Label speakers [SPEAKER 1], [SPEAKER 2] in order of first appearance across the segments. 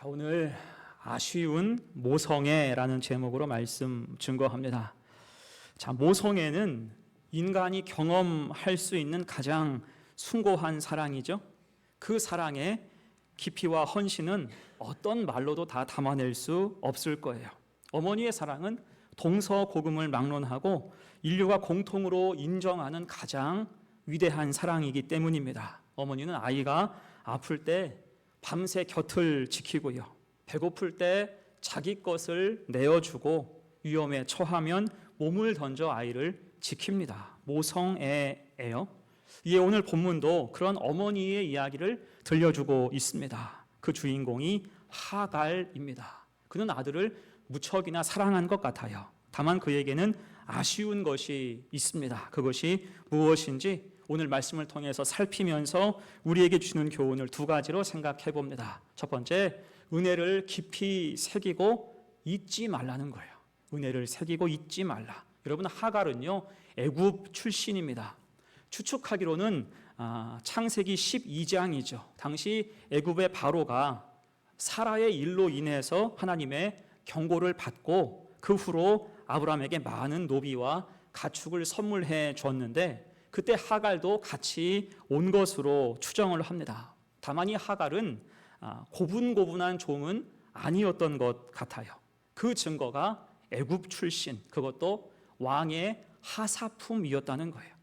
[SPEAKER 1] 자, 오늘 아쉬운 모성애라는 제목으로 말씀 증거합니다. 자, 모성애는 인간이 경험할 수 있는 가장 숭고한 사랑이죠. 그 사랑의 깊이와 헌신은 어떤 말로도 다 담아낼 수 없을 거예요. 어머니의 사랑은 동서고금을 막론하고 인류가 공통으로 인정하는 가장 위대한 사랑이기 때문입니다. 어머니는 아이가 아플 때 밤새 곁을 지키고요, 배고플 때 자기 것을 내어주고 위험에 처하면 몸을 던져 아이를 지킵니다. 모성애예요. 이에 오늘 본문도 그런 어머니의 이야기를 들려주고 있습니다. 그 주인공이 하갈입니다. 그는 아들을 무척이나 사랑한 것 같아요. 다만 그에게는 아쉬운 것이 있습니다. 그것이 무엇인지 오늘 말씀을 통해서 살피면서 우리에게 주는 교훈을 두 가지로 생각해 봅니다. 첫 번째, 은혜를 깊이 새기고 잊지 말라는 거예요. 은혜를 새기고 잊지 말라. 여러분, 하갈은요, 애굽 출신입니다. 추측하기로는 창세기 12장이죠. 당시 애굽의 바로가 사라의 일로 인해서 하나님의 경고를 받고 그 후로 아브라함에게 많은 노비와 가축을 선물해 줬는데 그때 하갈도 같이 온 것으로 추정을 합니다. 다만 이 하갈은 고분고분한 종은 아니었던 것 같아요. 그 증거가 애굽 출신, 그것도 왕의 하사품이었다는 거예요.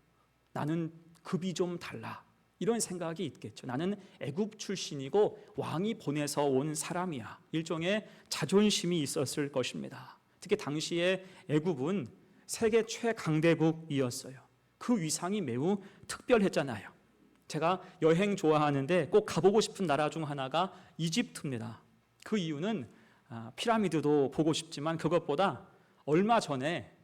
[SPEAKER 1] 나는 급이 좀 달라, 이런 생각이 있겠죠. 나는 애굽 출신이고 왕이 보내서 온 사람이야. 일종의 자존심이 있었을 것입니다. 특히 당시에 애굽은 세계 최강대국이었어요. 그 위상이 매우 특별했잖아요. 제가 여행 좋아하는데 꼭 가보고 싶은 나라 중 하나가 이집트입니다. 그 이유는 피라미드도 보고 싶지만 그것보다 얼마 전에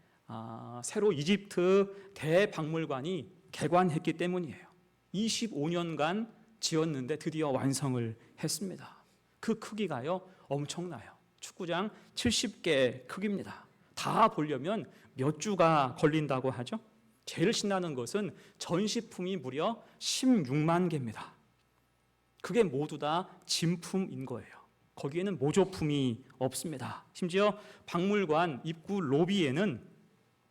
[SPEAKER 1] 새로 이집트 대박물관이 개관했기 때문이에요. 25년간 지었는데 드디어 완성을 했습니다. 그 크기가요, 엄청나요. 축구장 70개 크기입니다. 다 보려면 몇 주가 걸린다고 하죠. 제일 신나는 것은 전시품이 무려 16만 개입니다. 그게 모두 다 진품인 거예요. 거기에는 모조품이 없습니다. 심지어 박물관 입구 로비에는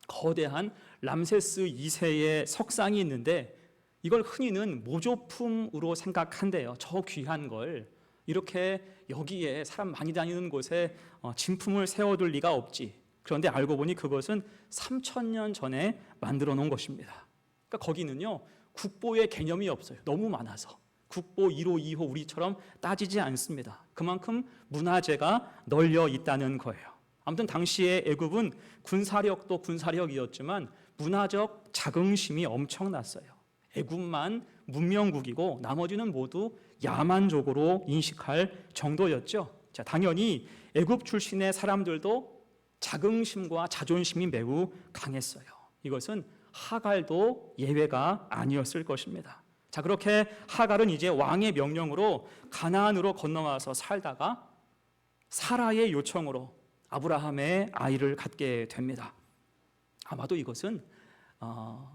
[SPEAKER 1] 거대한 람세스 2세의 석상이 있는데 이걸 흔히는 모조품으로 생각한대요. 저 귀한 걸 이렇게 여기에 사람 많이 다니는 곳에 진품을 세워둘 리가 없지. 그런데 알고 보니 그것은 3,000년 전에 만들어 놓은 것입니다. 그러니까 거기는요, 국보의 개념이 없어요. 너무 많아서. 국보 1호, 2호 우리처럼 따지지 않습니다. 그만큼 문화재가 널려 있다는 거예요. 아무튼 당시에 애굽은 군사력도 군사력이었지만 문화적 자긍심이 엄청났어요. 애굽만 문명국이고 나머지는 모두 야만족으로 인식할 정도였죠. 자, 당연히 애굽 출신의 사람들도 자긍심과 자존심이 매우 강했어요. 이것은 하갈도 예외가 아니었을 것입니다. 자, 그렇게 하갈은 이제 왕의 명령으로 가나안으로 건너와서 살다가 사라의 요청으로 아브라함의 아이를 갖게 됩니다. 아마도 이것은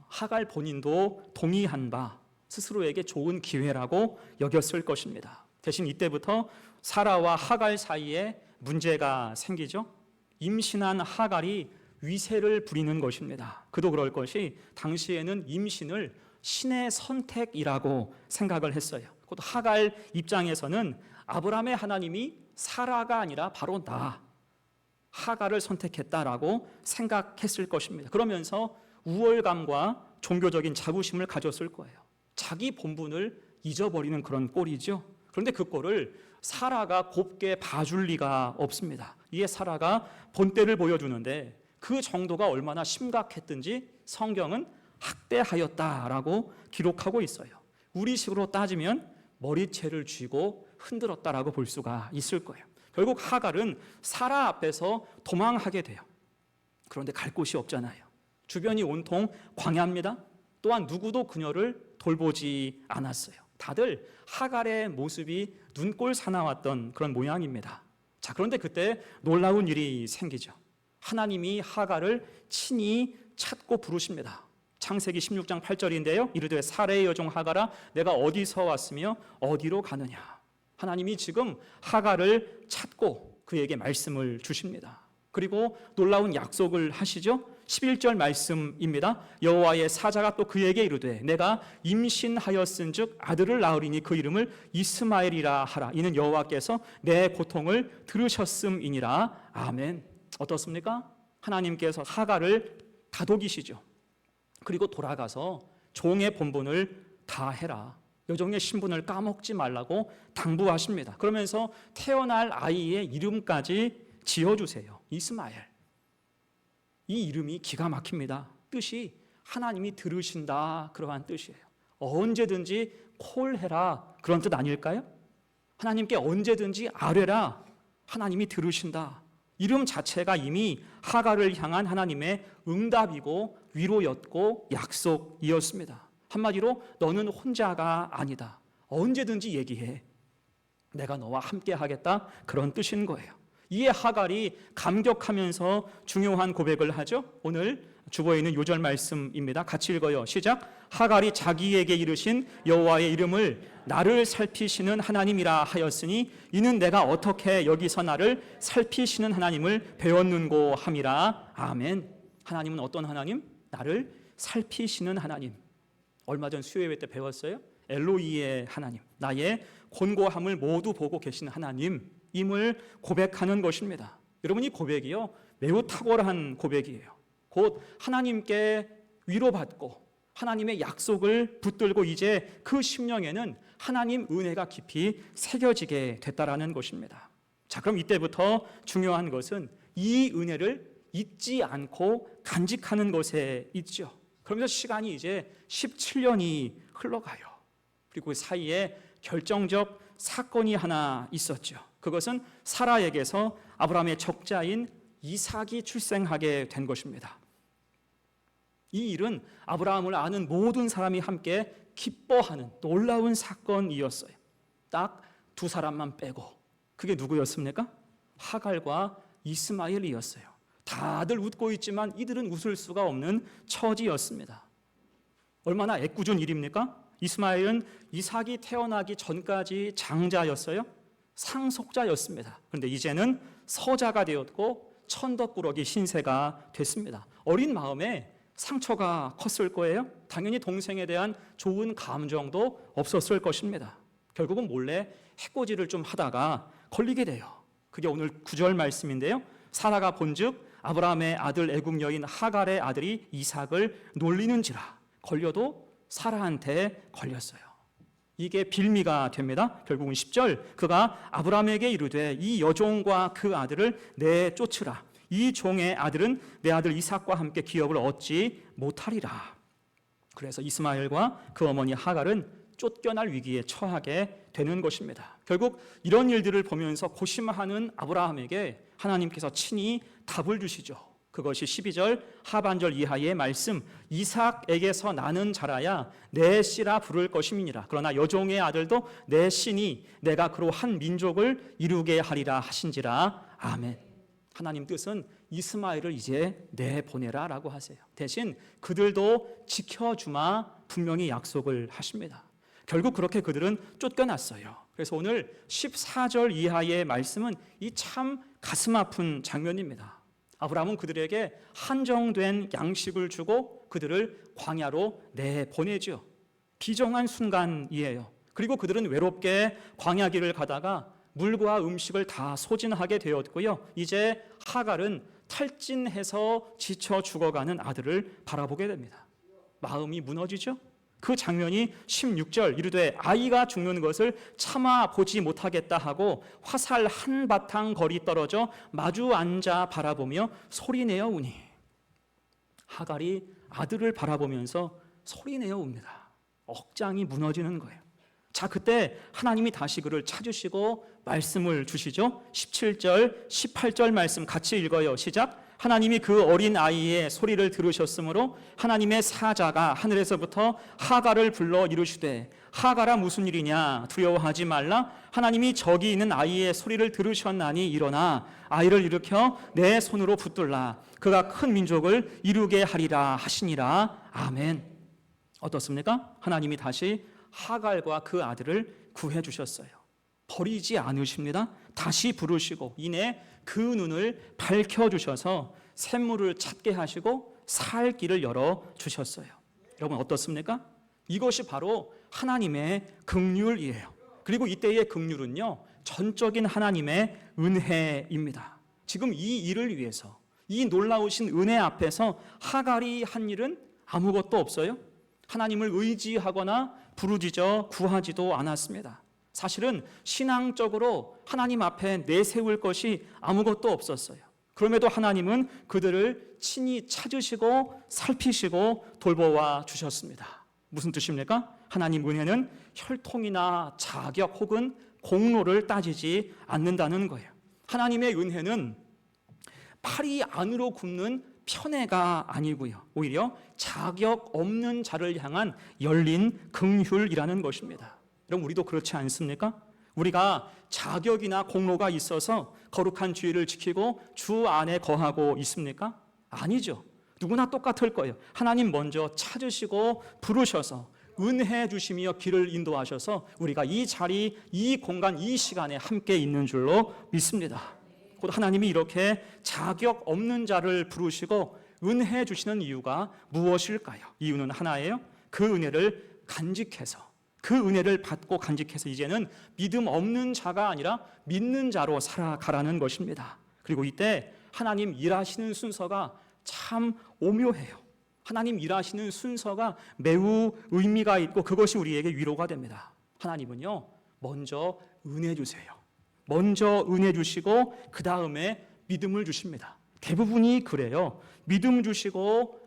[SPEAKER 1] 하갈 본인도 동의한 바 스스로에게 좋은 기회라고 여겼을 것입니다. 대신 이때부터 사라와 하갈 사이에 문제가 생기죠. 임신한 하갈이 위세를 부리는 것입니다. 그도 그럴 것이 당시에는 임신을 신의 선택이라고 생각을 했어요. 곧 하갈 입장에서는 아브라함의 하나님이 사라가 아니라 바로 나 하갈을 선택했다라고 생각했을 것입니다. 그러면서 우월감과 종교적인 자부심을 가졌을 거예요. 자기 본분을 잊어버리는 그런 꼴이죠. 그런데 그 꼴을 사라가 곱게 봐줄 리가 없습니다. 이에 사라가 본때를 보여주는데 그 정도가 얼마나 심각했든지 성경은 학대하였다라고 기록하고 있어요. 우리식으로 따지면 머리채를 쥐고 흔들었다라고 볼 수가 있을 거예요. 결국 하갈은 사라 앞에서 도망하게 돼요. 그런데 갈 곳이 없잖아요. 주변이 온통 광야입니다. 또한 누구도 그녀를 돌보지 않았어요. 다들 하갈의 모습이 눈꼴 사나웠던 그런 모양입니다. 자, 그런데 그때 놀라운 일이 생기죠. 하나님이 하갈을 친히 찾고 부르십니다. 창세기 16장 8절인데요. 이르되 사라의 여종 하갈아, 내가 어디서 왔으며 어디로 가느냐. 하나님이 지금 하갈을 찾고 그에게 말씀을 주십니다. 그리고 놀라운 약속을 하시죠. 11절 말씀입니다. 여호와의 사자가 또 그에게 이르되 내가 임신하였은즉 아들을 낳으리니 그 이름을 이스마엘이라 하라. 이는 여호와께서 내 고통을 들으셨음이니라. 아멘. 어떻습니까? 하나님께서 하갈을 다독이시죠. 그리고 돌아가서 종의 본분을 다해라. 여종의 신분을 까먹지 말라고 당부하십니다. 그러면서 태어날 아이의 이름까지 지어주세요. 이스마엘. 이 이름이 기가 막힙니다. 뜻이 하나님이 들으신다, 그러한 뜻이에요. 언제든지 콜해라, 그런 뜻 아닐까요? 하나님께 언제든지 아뢰라, 하나님이 들으신다. 이름 자체가 이미 하갈을 향한 하나님의 응답이고 위로였고 약속이었습니다. 한마디로 너는 혼자가 아니다. 언제든지 얘기해. 내가 너와 함께 하겠다, 그런 뜻인 거예요. 이에 하갈이 감격하면서 중요한 고백을 하죠. 오늘 주보에 있는 요절 말씀입니다. 같이 읽어요. 시작. 하갈이 자기에게 이르신 여호와의 이름을 나를 살피시는 하나님이라 하였으니 이는 내가 어떻게 여기서 나를 살피시는 하나님을 배웠는고 함이라. 아멘. 하나님은 어떤 하나님? 나를 살피시는 하나님. 얼마 전 수요예배 때 배웠어요. 엘로이의 하나님, 나의 곤고함을 모두 보고 계신 하나님 임을 고백하는 것입니다. 여러분, 이 고백이요 매우 탁월한 고백이에요. 곧 하나님께 위로받고 하나님의 약속을 붙들고 이제 그 심령에는 하나님 은혜가 깊이 새겨지게 됐다라는 것입니다. 자, 그럼 이때부터 중요한 것은 이 은혜를 잊지 않고 간직하는 것에 있죠. 그러면서 시간이 이제 17년이 흘러가요. 그리고 그 사이에 결정적 사건이 하나 있었죠. 그것은 사라에게서 아브라함의 적자인 이삭이 출생하게 된 것입니다. 이 일은 아브라함을 아는 모든 사람이 함께 기뻐하는 놀라운 사건이었어요. 딱 두 사람만 빼고. 그게 누구였습니까? 하갈과 이스마엘이었어요. 다들 웃고 있지만 이들은 웃을 수가 없는 처지였습니다. 얼마나 애꿎은 일입니까? 이스마엘은 이삭이 태어나기 전까지 장자였어요. 상속자였습니다. 그런데 이제는 서자가 되었고 천덕꾸러기 신세가 됐습니다. 어린 마음에 상처가 컸을 거예요. 당연히 동생에 대한 좋은 감정도 없었을 것입니다. 결국은 몰래 해코지를 좀 하다가 걸리게 돼요. 그게 오늘 9절 말씀인데요. 사라가 본즉 아브라함의 아들 애굽 여인 하갈의 아들이 이삭을 놀리는지라. 걸려도 사라한테 걸렸어요. 이게 빌미가 됩니다. 결국은 10절 그가 아브라함에게 이르되 이 여종과 그 아들을 내쫓으라. 이 종의 아들은 내 아들 이삭과 함께 기업을 얻지 못하리라. 그래서 이스마엘과 그 어머니 하갈은 쫓겨날 위기에 처하게 되는 것입니다. 결국 이런 일들을 보면서 고심하는 아브라함에게 하나님께서 친히 답을 주시죠. 그것이 12절 하반절 이하의 말씀. 이삭에게서 나는 자라야 내 씨라 부를 것임이니라. 그러나 여종의 아들도 내 씨니 내가 그로 한 민족을 이루게 하리라 하신지라. 아멘. 하나님 뜻은 이스마엘을 이제 내보내라 라고 하세요. 대신 그들도 지켜주마 분명히 약속을 하십니다. 결국 그렇게 그들은 쫓겨났어요. 그래서 오늘 14절 이하의 말씀은 이 참 가슴 아픈 장면입니다. 아브라함은 그들에게 한정된 양식을 주고 그들을 광야로 내보내죠. 비정한 순간이에요. 그리고 그들은 외롭게 광야길을 가다가 물과 음식을 다 소진하게 되었고요. 이제 하갈은 탈진해서 지쳐 죽어가는 아들을 바라보게 됩니다. 마음이 무너지죠. 그 장면이 16절 이르되 아이가 죽는 것을 참아 보지 못하겠다 하고 화살 한바탕 거리 떨어져 마주 앉아 바라보며 소리내어 우니. 하갈이 아들을 바라보면서 소리내어 웁니다. 억장이 무너지는 거예요. 자, 그때 하나님이 다시 그를 찾으시고 말씀을 주시죠. 17절 18절 말씀 같이 읽어요. 시작. 하나님이 그 어린 아이의 소리를 들으셨으므로 하나님의 사자가 하늘에서부터 하갈을 불러 이르시되 하갈아 무슨 일이냐 두려워하지 말라. 하나님이 저기 있는 아이의 소리를 들으셨나니 일어나 아이를 일으켜 내 손으로 붙들라. 그가 큰 민족을 이루게 하리라 하시니라. 아멘. 어떻습니까? 하나님이 다시 하갈과 그 아들을 구해 주셨어요. 버리지 않으십니다. 다시 부르시고 이내 그 눈을 밝혀주셔서 샘물을 찾게 하시고 살 길을 열어주셨어요. 여러분 어떻습니까? 이것이 바로 하나님의 긍휼이에요. 그리고 이때의 긍휼은요, 전적인 하나님의 은혜입니다. 지금 이 일을 위해서, 이 놀라우신 은혜 앞에서 하갈이 한 일은 아무것도 없어요. 하나님을 의지하거나 부르짖어 구하지도 않았습니다. 사실은 신앙적으로 하나님 앞에 내세울 것이 아무것도 없었어요. 그럼에도 하나님은 그들을 친히 찾으시고 살피시고 돌보아 주셨습니다. 무슨 뜻입니까? 하나님 은혜는 혈통이나 자격 혹은 공로를 따지지 않는다는 거예요. 하나님의 은혜는 팔이 안으로 굽는 편애가 아니고요, 오히려 자격 없는 자를 향한 열린 긍휼이라는 것입니다. 여러분 우리도 그렇지 않습니까? 우리가 자격이나 공로가 있어서 거룩한 주의를 지키고 주 안에 거하고 있습니까? 아니죠. 누구나 똑같을 거예요. 하나님 먼저 찾으시고 부르셔서 은혜 주시며 길을 인도하셔서 우리가 이 자리, 이 공간, 이 시간에 함께 있는 줄로 믿습니다. 곧 하나님이 이렇게 자격 없는 자를 부르시고 은혜 주시는 이유가 무엇일까요? 이유는 하나예요. 그 은혜를 간직해서, 그 은혜를 받고 간직해서 이제는 믿음 없는 자가 아니라 믿는 자로 살아가라는 것입니다. 그리고 이때 하나님 일하시는 순서가 참 오묘해요. 하나님 일하시는 순서가 매우 의미가 있고 그것이 우리에게 위로가 됩니다. 하나님은요, 먼저 은혜 주세요. 먼저 은혜 주시고 그 다음에 믿음을 주십니다. 대부분이 그래요. 믿음 주시고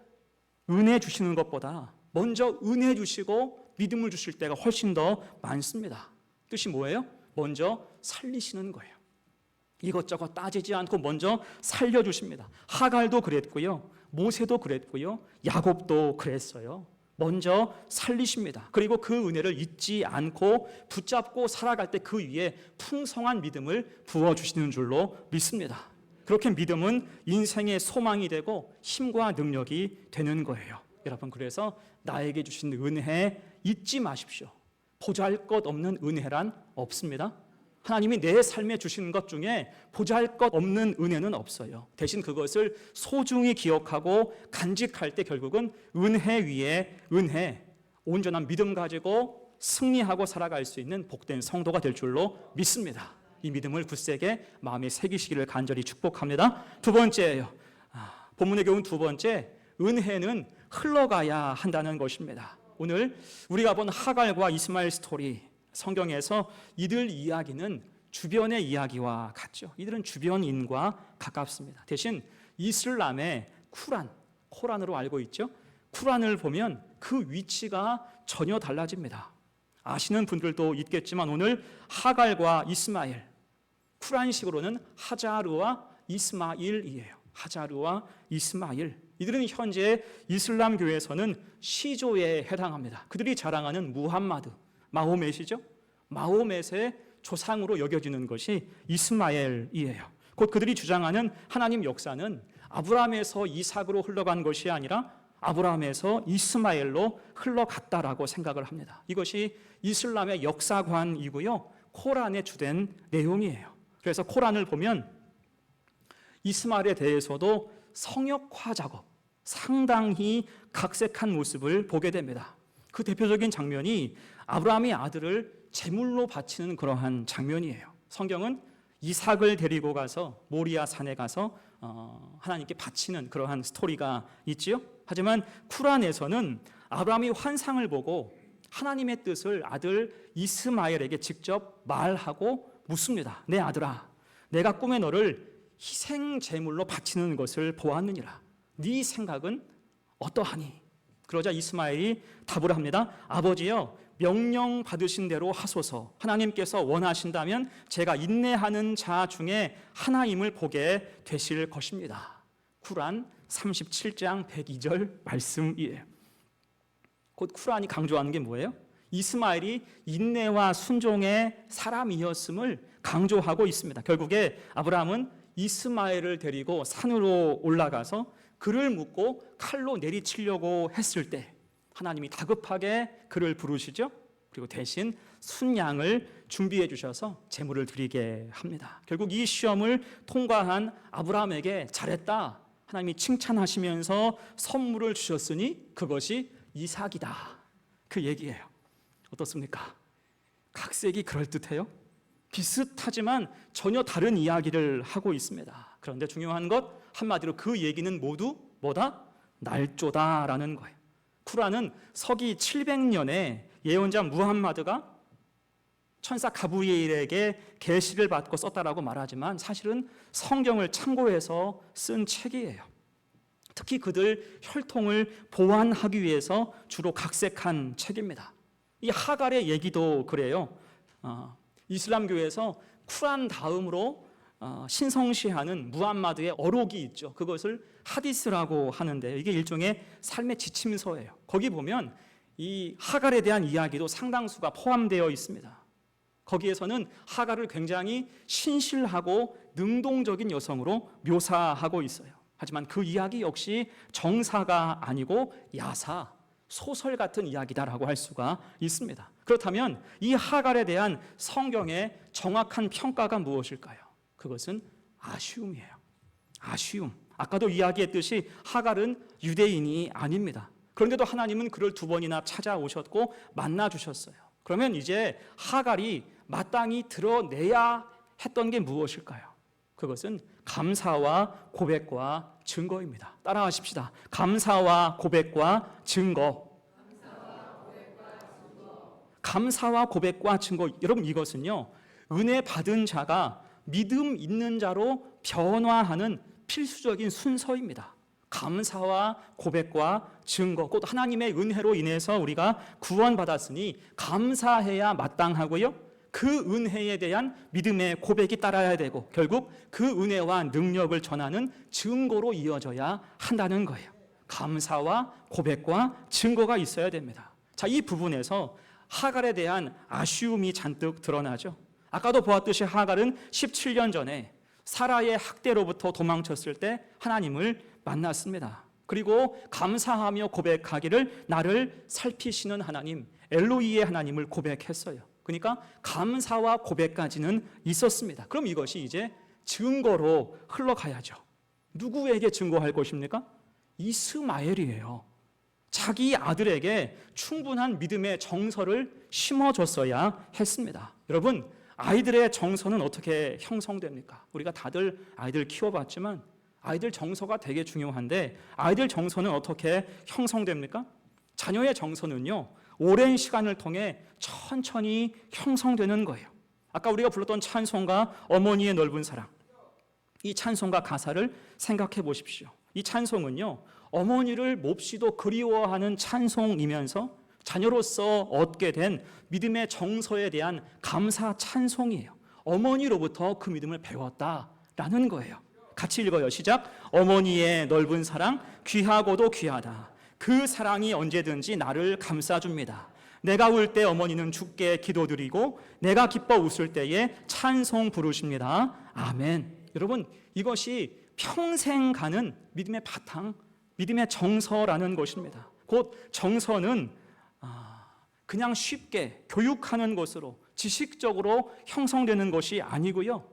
[SPEAKER 1] 은혜 주시는 것보다 먼저 은혜 주시고 믿음을 주실 때가 훨씬 더 많습니다. 뜻이 뭐예요? 먼저 살리시는 거예요. 이것저것 따지지 않고 먼저 살려주십니다. 하갈도 그랬고요, 모세도 그랬고요, 야곱도 그랬어요. 먼저 살리십니다. 그리고 그 은혜를 잊지 않고 붙잡고 살아갈 때 그 위에 풍성한 믿음을 부어주시는 줄로 믿습니다. 그렇게 믿음은 인생의 소망이 되고 힘과 능력이 되는 거예요. 여러분, 그래서 나에게 주신 은혜 잊지 마십시오. 보잘것없는 은혜란 없습니다. 하나님이 내 삶에 주신 것 중에 보잘것없는 은혜는 없어요. 대신 그것을 소중히 기억하고 간직할 때 결국은 은혜 위에 은혜, 온전한 믿음 가지고 승리하고 살아갈 수 있는 복된 성도가 될 줄로 믿습니다. 이 믿음을 굳세게 마음에 새기시기를 간절히 축복합니다. 두 번째예요. 본문에 겨운 두 번째, 은혜는 흘러가야 한다는 것입니다. 오늘 우리가 본 하갈과 이스마엘 스토리, 성경에서 이들 이야기는 주변의 이야기와 같죠. 이들은 주변인과 가깝습니다. 대신 이슬람의 코란으로 알고 있죠. 쿠란을 보면 그 위치가 전혀 달라집니다. 아시는 분들도 있겠지만 오늘 하갈과 이스마엘, 쿠란식으로는 하자르와 이스마일이에요. 하자르와 이스마일. 이들은 현재 이슬람 교회에서는 시조에 해당합니다. 그들이 자랑하는 무함마드, 마호멧이죠. 마호멧의 조상으로 여겨지는 것이 이스마엘이에요. 곧 그들이 주장하는 하나님 역사는 아브라함에서 이삭으로 흘러간 것이 아니라 아브라함에서 이스마엘로 흘러갔다라고 생각을 합니다. 이것이 이슬람의 역사관이고요, 코란의 주된 내용이에요. 그래서 코란을 보면 이스마엘에 대해서도 성역화 작업, 상당히 각색한 모습을 보게 됩니다. 그 대표적인 장면이 아브라함이 아들을 제물로 바치는 그러한 장면이에요. 성경은 이삭을 데리고 가서 모리아 산에 가서 하나님께 바치는 그러한 스토리가 있지요. 하지만 쿠란에서는 아브라함이 환상을 보고 하나님의 뜻을 아들 이스마엘에게 직접 말하고 묻습니다. 내 아들아, 내가 꿈에 너를 희생 제물로 바치는 것을 보았느니라. 네 생각은 어떠하니? 그러자 이스마엘이 답을 합니다. 아버지여, 명령 받으신 대로 하소서. 하나님께서 원하신다면 제가 인내하는 자 중에 하나임을 보게 되실 것입니다. 쿠란 37장 102절 말씀이에요. 곧 쿠란이 강조하는 게 뭐예요? 이스마엘이 인내와 순종의 사람이었음을 강조하고 있습니다. 결국에 아브라함은 이스마엘을 데리고 산으로 올라가서 그를 묶고 칼로 내리치려고 했을 때 하나님이 다급하게 그를 부르시죠. 그리고 대신 순양을 준비해 주셔서 제물을 드리게 합니다. 결국 이 시험을 통과한 아브라함에게 잘했다, 하나님이 칭찬하시면서 선물을 주셨으니 그것이 이삭이다, 그 얘기예요. 어떻습니까? 각색이 그럴듯해요? 비슷하지만 전혀 다른 이야기를 하고 있습니다. 그런데 중요한 것, 한마디로 그 얘기는 모두 뭐다? 날조다라는 거예요. 쿠란은 서기 700년에 예언자 무함마드가 천사 가브리엘에게 계시를 받고 썼다라고 말하지만 사실은 성경을 참고해서 쓴 책이에요. 특히 그들 혈통을 보완하기 위해서 주로 각색한 책입니다. 이 하갈의 얘기도 그래요. 이슬람교에서 쿠란 다음으로 신성시하는 무함마드의 어록이 있죠. 그것을 하디스라고 하는데 이게 일종의 삶의 지침서예요. 거기 보면 이 하갈에 대한 이야기도 상당수가 포함되어 있습니다. 거기에서는 하갈을 굉장히 신실하고 능동적인 여성으로 묘사하고 있어요. 하지만 그 이야기 역시 정사가 아니고 야사, 소설 같은 이야기다라고 할 수가 있습니다. 그렇다면 이 하갈에 대한 성경의 정확한 평가가 무엇일까요? 그것은 아쉬움이에요. 아쉬움. 아까도 이야기했듯이 하갈은 유대인이 아닙니다. 그런데도 하나님은 그를 2번이나 찾아오셨고 만나주셨어요. 그러면 이제 하갈이 마땅히 드러내야 했던 게 무엇일까요? 그것은 감사와 고백과 증거입니다. 따라하십시다. 감사와 고백과 증거. 감사와 고백과 증거. 여러분, 이것은요, 은혜 받은 자가 믿음 있는 자로 변화하는 필수적인 순서입니다. 감사와 고백과 증거. 곧 하나님의 은혜로 인해서 우리가 구원받았으니 감사해야 마땅하고요, 그 은혜에 대한 믿음의 고백이 따라야 되고 결국 그 은혜와 능력을 전하는 증거로 이어져야 한다는 거예요. 감사와 고백과 증거가 있어야 됩니다. 자, 이 부분에서 하갈에 대한 아쉬움이 잔뜩 드러나죠. 아까도 보았듯이 하갈은 17년 전에 사라의 학대로부터 도망쳤을 때 하나님을 만났습니다. 그리고 감사하며 고백하기를 나를 살피시는 하나님, 엘로이의 하나님을 고백했어요. 그러니까 감사와 고백까지는 있었습니다. 그럼 이것이 이제 증거로 흘러가야죠. 누구에게 증거할 것입니까? 이스마엘이에요. 자기 아들에게 충분한 믿음의 정서를 심어줬어야 했습니다. 여러분, 아이들의 정서는 어떻게 형성됩니까? 우리가 다들 아이들 키워봤지만 아이들 정서가 되게 중요한데 아이들 정서는 어떻게 형성됩니까? 자녀의 정서는요, 오랜 시간을 통해 천천히 형성되는 거예요. 아까 우리가 불렀던 찬송가 어머니의 넓은 사랑, 이 찬송가 가사를 생각해 보십시오. 이 찬송은요, 어머니를 몹시도 그리워하는 찬송이면서 자녀로서 얻게 된 믿음의 정서에 대한 감사 찬송이에요. 어머니로부터 그 믿음을 배웠다라는 거예요. 같이 읽어요. 시작. 어머니의 넓은 사랑 귀하고도 귀하다. 그 사랑이 언제든지 나를 감싸줍니다. 내가 울 때 어머니는 주께 기도드리고 내가 기뻐 웃을 때에 찬송 부르십니다. 아멘. 여러분, 이것이 평생 가는 믿음의 바탕, 믿음의 정서라는 것입니다. 곧 정서는 그냥 쉽게 교육하는 것으로 지식적으로 형성되는 것이 아니고요,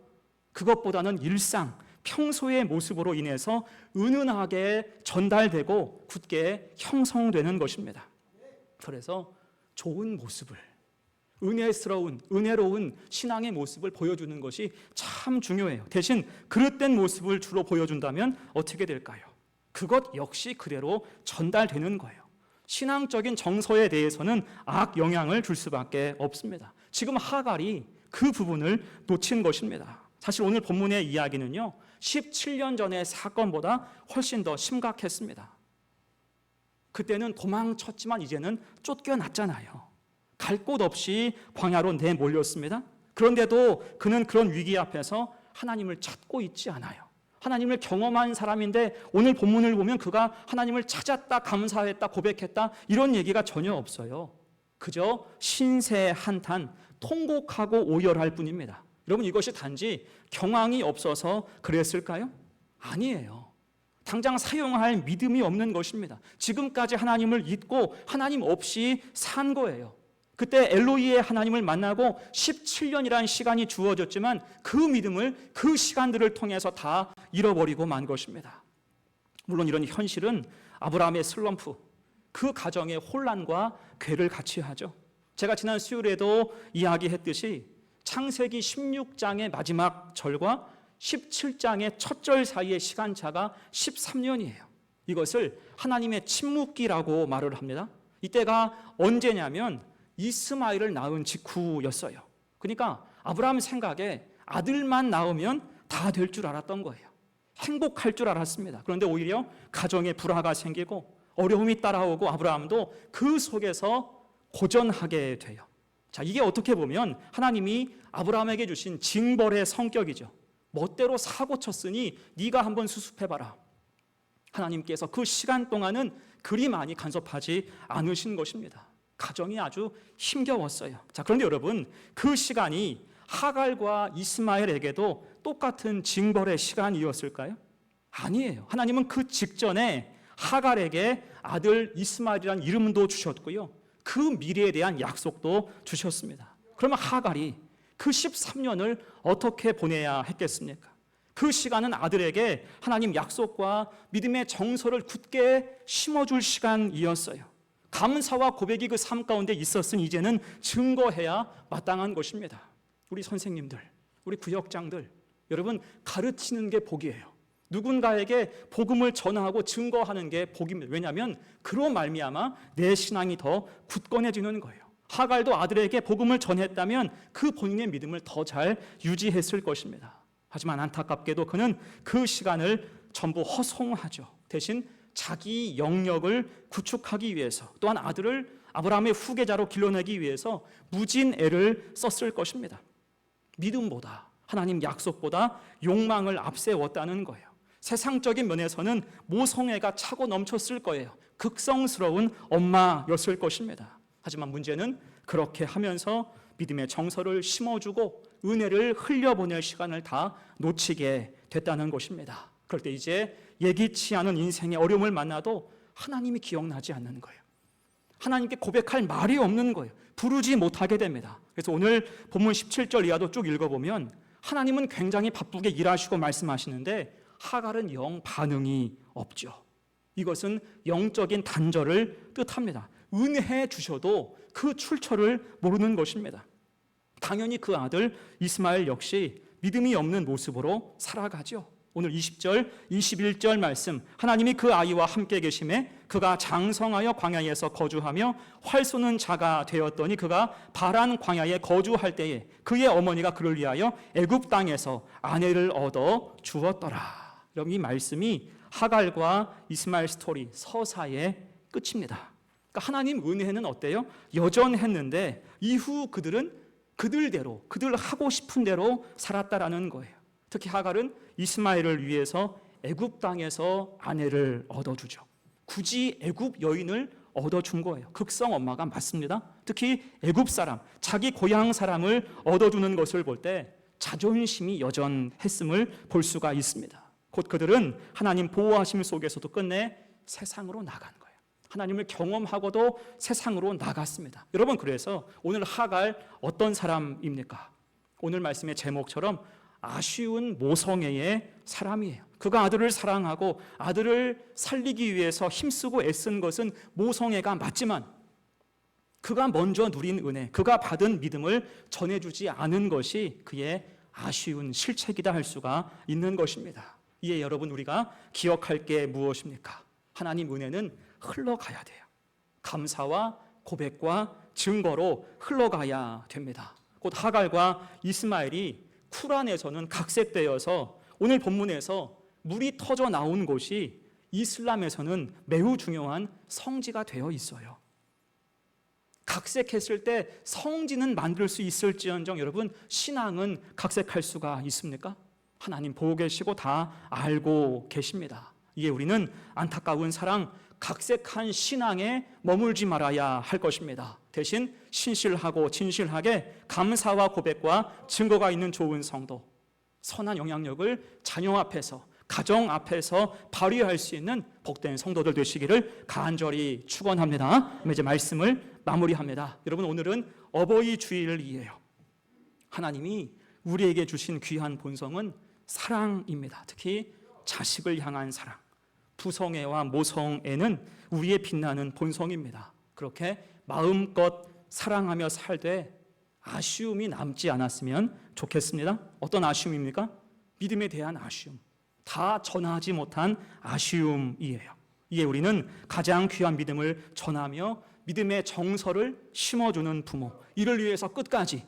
[SPEAKER 1] 그것보다는 일상, 평소의 모습으로 인해서 은은하게 전달되고 굳게 형성되는 것입니다. 그래서 좋은 모습을, 은혜스러운, 은혜로운 신앙의 모습을 보여주는 것이 참 중요해요. 대신 그릇된 모습을 주로 보여준다면 어떻게 될까요? 그것 역시 그대로 전달되는 거예요. 신앙적인 정서에 대해서는 악 영향을 줄 수밖에 없습니다. 지금 하갈이 그 부분을 놓친 것입니다. 사실 오늘 본문의 이야기는요, 17년 전의 사건보다 훨씬 더 심각했습니다. 그때는 도망쳤지만 이제는 쫓겨났잖아요. 갈 곳 없이 광야로 내몰렸습니다. 그런데도 그는 그런 위기 앞에서 하나님을 찾고 있지 않아요. 하나님을 경험한 사람인데 오늘 본문을 보면 그가 하나님을 찾았다, 감사했다, 고백했다 이런 얘기가 전혀 없어요. 그저 신세 한탄, 통곡하고 오열할 뿐입니다. 여러분, 이것이 단지 경황이 없어서 그랬을까요? 아니에요. 당장 사용할 믿음이 없는 것입니다. 지금까지 하나님을 잊고 하나님 없이 산 거예요. 그때 엘로히의 하나님을 만나고 17년이라는 시간이 주어졌지만 그 믿음을 그 시간들을 통해서 다 잃어버리고 만 것입니다. 물론 이런 현실은 아브라함의 슬럼프, 그 가정의 혼란과 괴를 같이 하죠. 제가 지난 수요일에도 이야기했듯이 창세기 16장의 마지막 절과 17장의 첫 절 사이의 시간차가 13년이에요. 이것을 하나님의 침묵기라고 말을 합니다. 이때가 언제냐면 이스마엘을 낳은 직후였어요. 그러니까 아브라함 생각에 아들만 낳으면 다 될 줄 알았던 거예요. 행복할 줄 알았습니다. 그런데 오히려 가정에 불화가 생기고 어려움이 따라오고 아브라함도 그 속에서 고전하게 돼요. 자, 이게 어떻게 보면 하나님이 아브라함에게 주신 징벌의 성격이죠. 멋대로 사고 쳤으니 네가 한번 수습해봐라. 하나님께서 그 시간 동안은 그리 많이 간섭하지 않으신 것입니다. 가정이 아주 힘겨웠어요. 자, 그런데 여러분, 그 시간이 하갈과 이스마엘에게도 똑같은 징벌의 시간이었을까요? 아니에요. 하나님은 그 직전에 하갈에게 아들 이스마엘이라는 이름도 주셨고요, 그 미래에 대한 약속도 주셨습니다. 그러면 하갈이 그 13년을 어떻게 보내야 했겠습니까? 그 시간은 아들에게 하나님 약속과 믿음의 정서를 굳게 심어줄 시간이었어요. 감사와 고백이 그 삶 가운데 있었으니 이제는 증거해야 마땅한 것입니다. 우리 선생님들, 우리 구역장들, 여러분, 가르치는 게 복이에요. 누군가에게 복음을 전하고 증거하는 게 복입니다. 왜냐하면 그로 말미암아 내 신앙이 더 굳건해지는 거예요. 하갈도 아들에게 복음을 전했다면 그 본인의 믿음을 더 잘 유지했을 것입니다. 하지만 안타깝게도 그는 그 시간을 전부 허송하죠. 대신 자기 영역을 구축하기 위해서, 또한 아들을 아브라함의 후계자로 길러내기 위해서 무진 애를 썼을 것입니다. 믿음보다, 하나님 약속보다 욕망을 앞세웠다는 거예요. 세상적인 면에서는 모성애가 차고 넘쳤을 거예요. 극성스러운 엄마였을 것입니다. 하지만 문제는 그렇게 하면서 믿음의 정서를 심어주고 은혜를 흘려보낼 시간을 다 놓치게 됐다는 것입니다. 그럴 때 이제 예기치 않은 인생의 어려움을 만나도 하나님이 기억나지 않는 거예요. 하나님께 고백할 말이 없는 거예요. 부르지 못하게 됩니다. 그래서 오늘 본문 17절 이하도 쭉 읽어보면 하나님은 굉장히 바쁘게 일하시고 말씀하시는데 하갈은 영 반응이 없죠. 이것은 영적인 단절을 뜻합니다. 은혜해 주셔도 그 출처를 모르는 것입니다. 당연히 그 아들 이스마엘 역시 믿음이 없는 모습으로 살아가죠. 오늘 20절, 21절 말씀, 하나님이 그 아이와 함께 계심에 그가 장성하여 광야에서 거주하며 활 쏘는 자가 되었더니 그가 바란 광야에 거주할 때에 그의 어머니가 그를 위하여 애굽 땅에서 아내를 얻어 주었더라. 여러분, 이 말씀이 하갈과 이스마엘 스토리 서사의 끝입니다. 그러니까 하나님 은혜는 어때요? 여전했는데 이후 그들은 그들대로, 그들 하고 싶은 대로 살았다라는 거예요. 특히 하갈은 이스마엘을 위해서 애굽 땅에서 아내를 얻어주죠. 굳이 애굽 여인을 얻어준 거예요. 극성 엄마가 맞습니다. 특히 애굽 사람, 자기 고향 사람을 얻어주는 것을 볼 때 자존심이 여전했음을 볼 수가 있습니다. 곧 그들은 하나님 보호하심 속에서도 끝내 세상으로 나간 거예요. 하나님을 경험하고도 세상으로 나갔습니다. 여러분, 그래서 오늘 하갈 어떤 사람입니까? 오늘 말씀의 제목처럼 아쉬운 모성애의 사람이에요. 그가 아들을 사랑하고 아들을 살리기 위해서 힘쓰고 애쓴 것은 모성애가 맞지만 그가 먼저 누린 은혜, 그가 받은 믿음을 전해주지 않은 것이 그의 아쉬운 실책이다 할 수가 있는 것입니다. 이에 여러분, 우리가 기억할 게 무엇입니까? 하나님 은혜는 흘러가야 돼요. 감사와 고백과 증거로 흘러가야 됩니다. 곧 하갈과 이스마엘이 쿨 안에서는 각색되어서 오늘 본문에서 물이 터져 나온 곳이 이슬람에서는 매우 중요한 성지가 되어 있어요. 각색했을 때 성지는 만들 수 있을지언정 여러분, 신앙은 각색할 수가 있습니까? 하나님 보고 계시고 다 알고 계십니다. 이에 우리는 안타까운 사랑, 각색한 신앙에 머물지 말아야 할 것입니다. 대신 신실하고 진실하게 감사와 고백과 증거가 있는 좋은 성도, 선한 영향력을 자녀 앞에서 가정 앞에서 발휘할 수 있는 복된 성도들 되시기를 간절히 축원합니다. 이제 말씀을 마무리합니다. 여러분, 오늘은 어버이 주일이에요. 하나님이 우리에게 주신 귀한 본성은 사랑입니다. 특히 자식을 향한 사랑. 부성애와 모성애는 우리의 빛나는 본성입니다. 그렇게 마음껏 사랑하며 살되 아쉬움이 남지 않았으면 좋겠습니다. 어떤 아쉬움입니까? 믿음에 대한 아쉬움. 다 전하지 못한 아쉬움이에요. 이에 우리는 가장 귀한 믿음을 전하며 믿음의 정서를 심어주는 부모, 이를 위해서 끝까지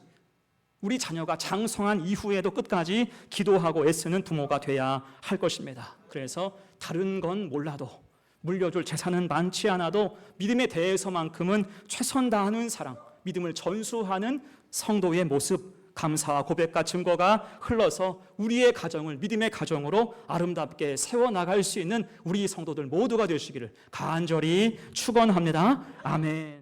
[SPEAKER 1] 우리 자녀가 장성한 이후에도 끝까지 기도하고 애쓰는 부모가 돼야 할 것입니다. 그래서 다른 건 몰라도, 물려줄 재산은 많지 않아도 믿음에 대해서만큼은 최선 다하는 사랑, 믿음을 전수하는 성도의 모습, 감사와 고백과 증거가 흘러서 우리의 가정을 믿음의 가정으로 아름답게 세워나갈 수 있는 우리 성도들 모두가 되시기를 간절히 축원합니다. 아멘.